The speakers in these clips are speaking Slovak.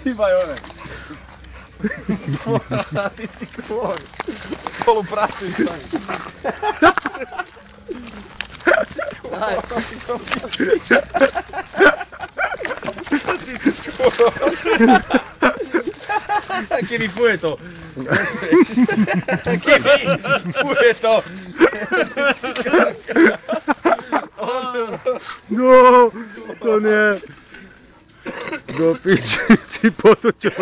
Hýbaj hore. Ty si kôň. Spolupracuj s nami. Aj, to si kôň. Ty si kôň. Kiri, fuje to. Kiri, fuje to. No, to nie. Do piči, si potočil.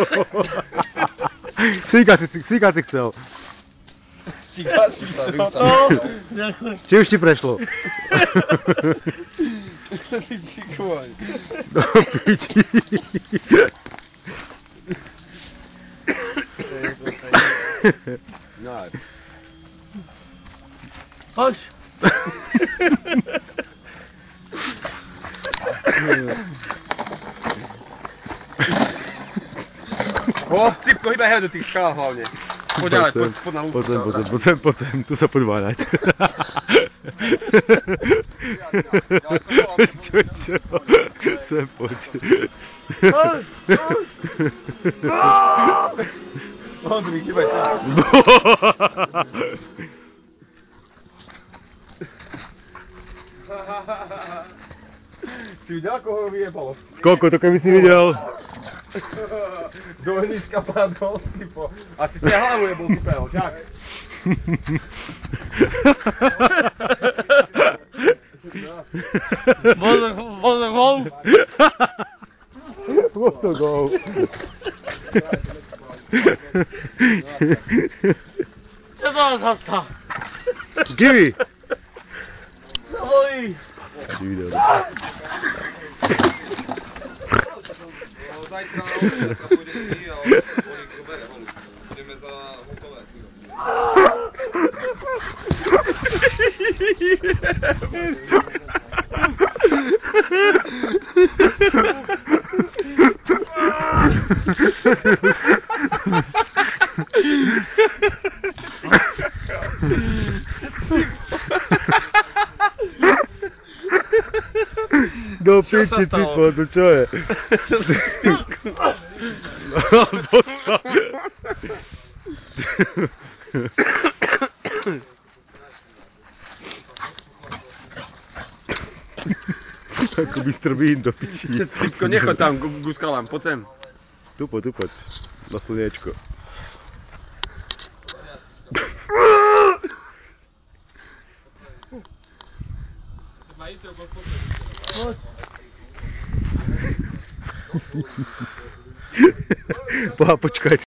Síkať si chcel. Síkať si chcel. Či už ti prešlo? Ty si kôň. Do piči. No. Chodź! Chłopci, hýbaj hej do tých skál hlavne. Poď ďalej, poď na lúku. Poď sem, tu sa poď váľať. Čo? Sem poď. Ondrík, hýbaj sa. Si videl, ako ho vyjebalo? Koľko to keby si videl? Do hnízka padol si po... Asi si aj hlavu jebol, typero, čak. Może gol? What to go? Co to za psa? Kiwi! Zawoi! Zajtra na ulicu, pôjdeme my a oni go bere holu. Ideme za hotové. Do piči, cipo, to čo je? Ako bystrbín do piči. Cipko, nechoď tam ku skalám, poď sem. Tu poď, na slniečko. Počkaj.